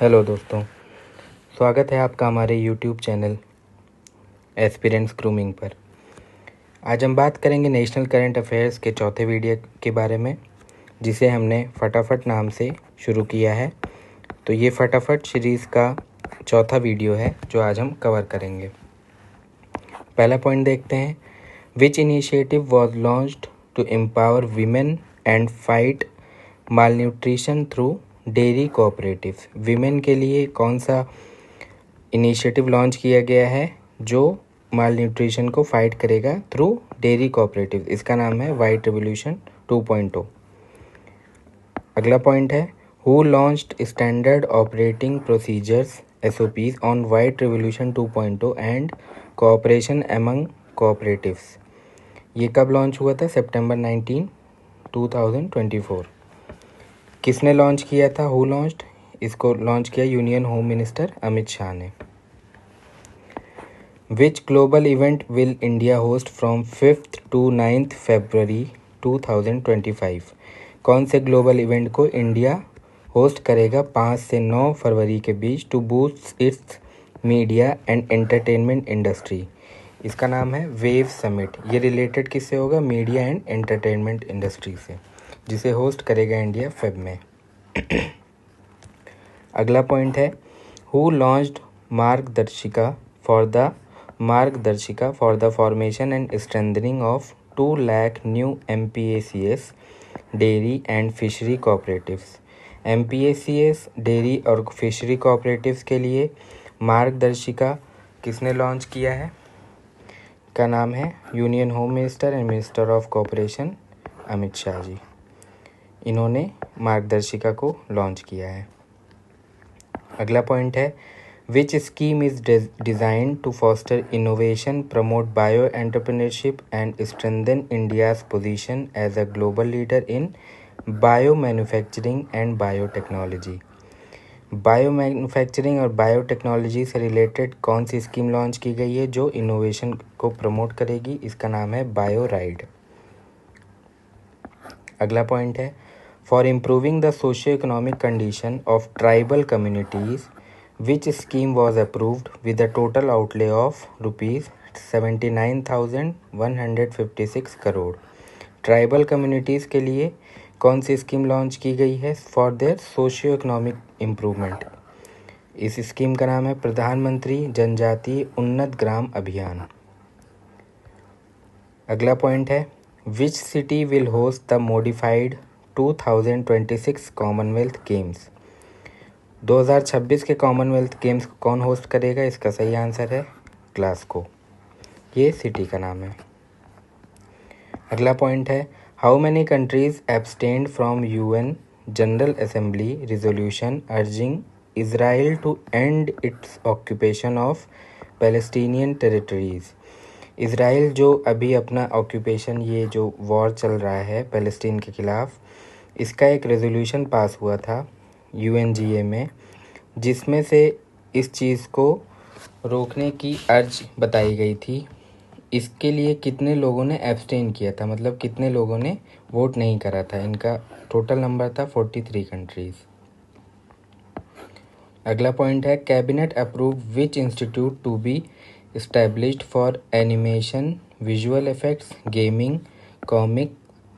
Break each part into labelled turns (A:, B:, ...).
A: Hello दोस्तों, स्वागत है आपका हमारे यूट्यूब चैनल एस्पिरेंट्स ग्रूमिंग पर। आज हम बात करेंगे नेशनल करंट अफेयर्स के चौथे वीडियो के बारे में, जिसे हमने फटाफट नाम से शुरू किया है। तो ये फटाफट सीरीज़ का चौथा वीडियो है जो आज हम कवर करेंगे। पहला पॉइंट देखते हैं। Which initiative was launched to empower women and fight malnutrition through dairy cooperatives. Women के लिए कौन सा इनिशिएटिव लॉन्च किया गया है जो माल न्यूट्रिशन को फाइट करेगा थ्रू डेयरी कोऑपरेटिव? इसका नाम है वाइट रिवोल्यूशन 2.0। अगला पॉइंट है, who launched standard operating procedures SOPs on white revolution 2.0 and cooperation among cooperatives. ये कब लॉन्च हुआ था? सितंबर 19, 2024। किसने लॉन्च किया था? Who launched? इसको लॉन्च किया union home minister Amit Shah ने। Which global event will India host from 5th to 9th February 2025? कौन से ग्लोबल इवेंट को इंडिया होस्ट करेगा 5 से 9 फरवरी के बीच to boost its media and entertainment industry? इसका नाम है वेव समिट। ये रिलेटेड किससे होगा? मीडिया एंड एंटरटेनमेंट इंडस्ट्री से, जिसे होस्ट करेगा इंडिया फेब में। अगला पॉइंट है, हु लॉन्च्ड मार्गदर्शिका for the formation and strengthening of 2 lakh new MPACS dairy and fishery cooperatives. MPACS dairy और फिशरी कोऑपरेटिव्स के लिए मार्गदर्शिका किसने लॉन्च किया है? का नाम है union home minister and minister of cooperation Amit Shah ji. इन्होंने मार्गदर्शिका को लॉन्च किया है। अगला पॉइंट है, which scheme is designed to foster innovation, promote bio entrepreneurship and strengthen India's position as a global leader in bio manufacturing and biotechnology. Bio manufacturing और biotechnology से related कौन सी स्कीम लॉन्च की गई है जो इनोवेशन को प्रमोट करेगी? इसका नाम है बायो राइड। अगला पॉइंट है, for improving the socio economic condition of tribal communities which scheme was approved with a total outlay of ₹79,156 crore. Tribal communities के लिए कौन सी स्कीम लॉन्च की गई है for their socio economic improvement? इस स्कीम का नाम है प्रधानमंत्री जनजातीय उन्नत ग्राम अभियान। अगला पॉइंट है, which city will host the modified 2026 Commonwealth games? 2026 के कॉमनवेल्थ गेम्स को कौन होस्ट करेगा? इसका सही आंसर है ग्लासगो। ये सिटी का नाम है। अगला पॉइंट है, how many countries abstained from UN general assembly resolution urging Israel to end its occupation of Palestinian territories. Israel जो अभी अपना ऑक्यूपेशन, ये जो वॉर चल रहा है पैलेस्टीन के खिलाफ, इसका एक रेजोल्यूशन पास हुआ था UNGA में, जिसमें से इस चीज़ को रोकने की अर्ज बताई गई थी। इसके लिए कितने लोगों ने एब्सटेन किया था, मतलब कितने लोगों ने वोट नहीं करा था? इनका टोटल नंबर था 43 कंट्रीज़। अगला पॉइंट है, cabinet approve which institute to be established for animation, visual effects, gaming, comic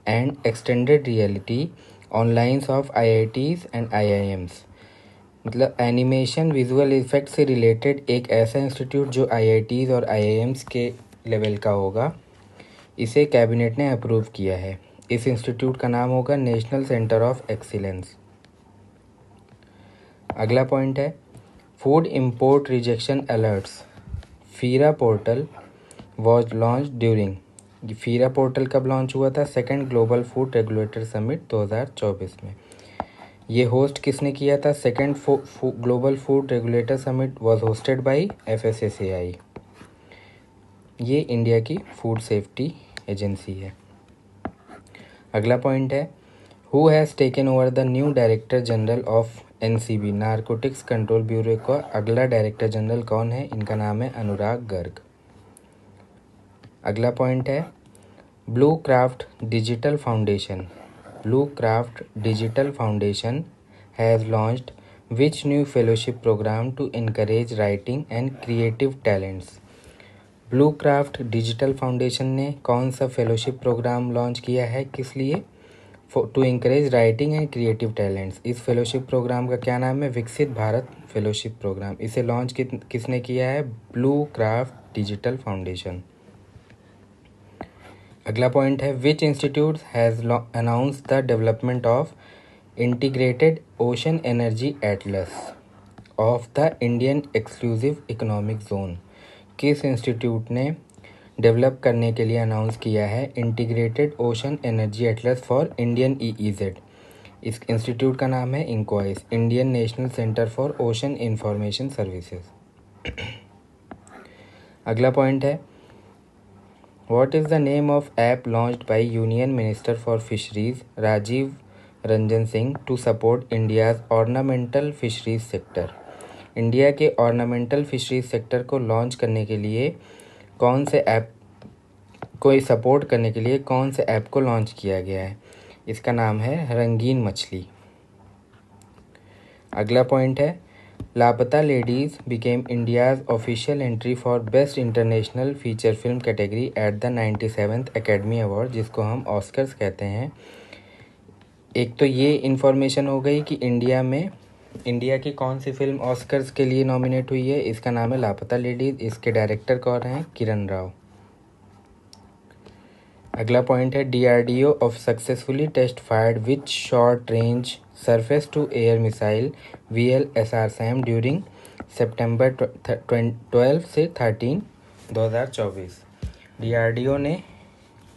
A: and extended reality on lines of IITs and IIMs। मतलब एनिमेशन विजुअल इफेक्ट से रिलेटेड एक ऐसा इंस्टीट्यूट जो IITs और IIMs के level का होगा, इसे कैबिनेट ने अप्रूव किया है। इस इंस्टीट्यूट का नाम होगा नेशनल सेंटर ऑफ एक्सीलेंस। अगला पॉइंट है, food import rejection alerts FERA portal was launch during. FERA portal कब लॉन्च हुआ था? 2nd global food regulator summit 2024 में। ये होस्ट किसने किया था? 2nd global food regulator summit was hosted by FSSAI। ये इंडिया की फूड सेफ्टी एजेंसी है। अगला पॉइंट है, who has taken over the new director general of NCB narcotics control bureau का अगला डायरेक्टर जनरल कौन है? इनका नाम है अनुराग गर्ग। अगला पॉइंट है, blue craft digital foundation has launched which new fellowship programme to encourage writing and creative talents. Blue craft digital foundation ने कौन सा फेलोशिप प्रोग्राम लॉन्च किया है, किस लिए? To encourage writing and creative talents. इस फेलोशिप प्रोग्राम का क्या नाम है? Viksit Bharat fellowship programme. इसे लॉन्च किसने किया है? Blue craft digital foundation. अगला पॉइंट है, which institute has announce the development of integrated ocean energy atlas of the Indian exclusive economic zone. किस इंस्टीट्यूट ने डेवलप करने के लिए अनाउंस किया है integrated ocean energy atlas for Indian EEZ? इस इंस्टीट्यूट का नाम है INCOIS, Indian national centre for ocean information services. अगला पॉइंट है, what is the name of app launched by union minister for fisheries Rajiv Ranjan Singh to support India's ornamental fisheries sector. India के ornamental fisheries sector को launch करने के लिए कौन से app को सपोर्ट करने के लिए कौन से ऐप को लॉन्च किया गया है? इसका नाम है रंगीन मछली। अगला पॉइंट है, लापता ladies became India's official entry for best international feature film category at the 97th academy award, जिसको हम ऑस्कर्स कहते हैं। एक तो ये इन्फॉर्मेशन हो गई कि इंडिया की कौन सी फिल्म ऑस्कर्स के लिए नॉमिनेट हुई है। इसका नाम है लापता लेडीज़। इसके डायरेक्टर कौन हैं? किरण राव। अगला पॉइंट है, DRDO of successfully test fired which short range surface to air missile VLSR-SAM during सितंबर 12 से 13, 2024। DRDO ने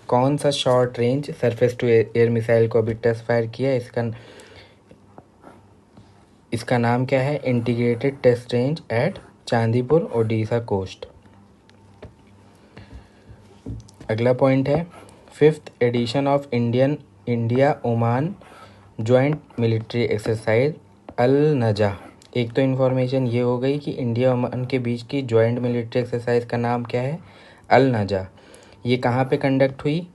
A: कौन सा short range surface to air missile को अभी टेस्ट फायर किया? इसका नाम क्या है? Integrated test range at Chandipur, Odisha coast. अगला पॉइंट है, 5th edition of India Oman joint military exercise Al Najah. एक तो इन्फॉर्मेशन ये हो गई कि इंडिया ओमान के बीच की जॉइंट मिलिट्री एक्सरसाइज का नाम क्या है? अल नजा। ये कहाँ पे कंडक्ट हुई?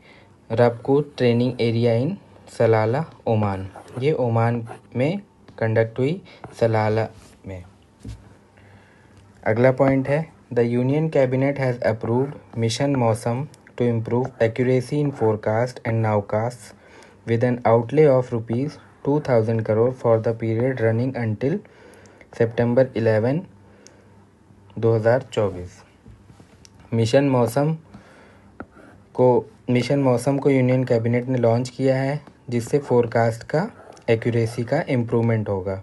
A: Rabkut training area in Salalah, Oman. ये ओमान में कंडक्ट हुई, सलाला में। अगला पॉइंट है, the union cabinet has approved mission Mausam to improve accuracy in forecast and nowcasts with an outlay of rupees 2000 crore for the period running until September 11, 2024। Mission मौसम को union cabinet ने launch किया है, जिससे forecast का accuracy का improvement होगा।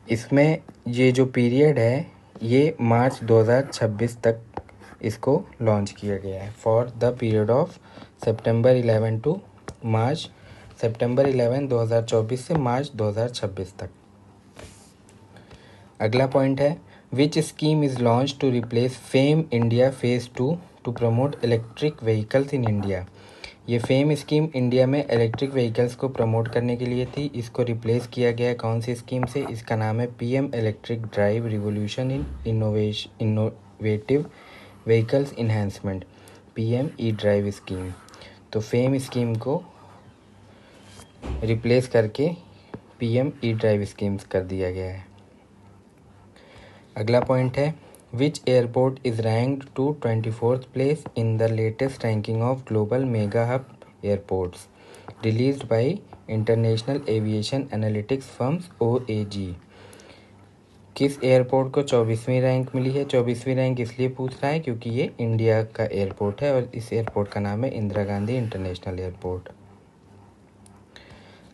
A: इसमें ये जो पीरियड है ये मार्च 2026 तक इसको लॉन्च किया गया है, फॉर द पीरियड ऑफ सितंबर 11 टू मार्च, सितंबर 11, 2024 से मार्च 2026 तक। अगला पॉइंट है, which scheme is launch to replace FAME India phase 2 to promote electric vehicles in India. ये फेम स्कीम इंडिया में इलेक्ट्रिक व्हीकल्स को प्रमोट करने के लिए थी। इसको रिप्लेस किया गया है कौन सी स्कीम से? इसका नाम है PM electric drive revolution in innovative vehicles enhancement, PM E-ड्राइव स्कीम। तो फेम स्कीम को रिप्लेस करके PM E-ड्राइव स्कीम्स कर दिया गया है। अगला पॉइंट है, which airport is ranked to 24th place in the latest ranking of global mega hub airports released by international aviation analytics firms OAG। किस एयरपोर्ट को 24वीं रैंक मिली है? 24वीं रैंक इसलिए पूछ रहा है क्योंकि ये इंडिया का एयरपोर्ट है और इस एयरपोर्ट का नाम है इंदिरा गांधी इंटरनेशनल एयरपोर्ट।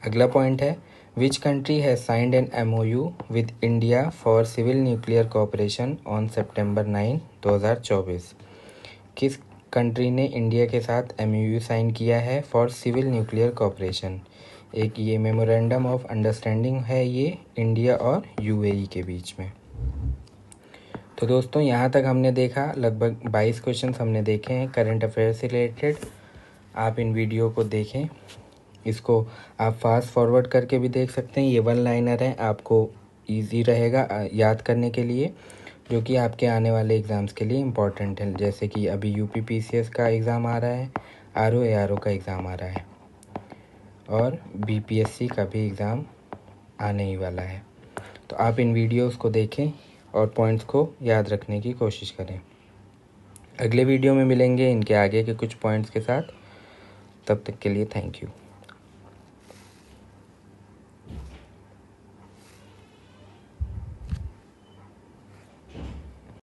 A: अगला पॉइंट है, which country has signed an MOU with India for civil nuclear cooperation on सितंबर 9, 2024। किस कंट्री ने इंडिया के साथ MOU साइन किया है फॉर सिविल न्यूक्लियर कोऑपरेशन? एक ये मेमोरेंडम ऑफ अंडरस्टैंडिंग है ये इंडिया और UAE के बीच में। तो दोस्तों यहाँ तक हमने देखा, लगभग 22 क्वेश्चन हमने देखे हैं करंट अफेयर से रिलेटेड। आप इन वीडियो को देखें, इसको आप फास्ट फॉरवर्ड करके भी देख सकते हैं। ये 1 लाइनर है, आपको ईजी रहेगा याद करने के लिए, जो कि आपके आने वाले एग्ज़ाम्स के लिए इम्पॉर्टेंट है। जैसे कि अभी UPPCS का एग्ज़ाम आ रहा है, RO का एग्ज़ाम आ रहा है और BPSC का भी एग्ज़ाम आने ही वाला है। तो आप इन वीडियोस को देखें और पॉइंट्स को याद रखने की कोशिश करें। अगले वीडियो में मिलेंगे इनके आगे के कुछ पॉइंट्स के साथ। तब तक के लिए थैंक यू।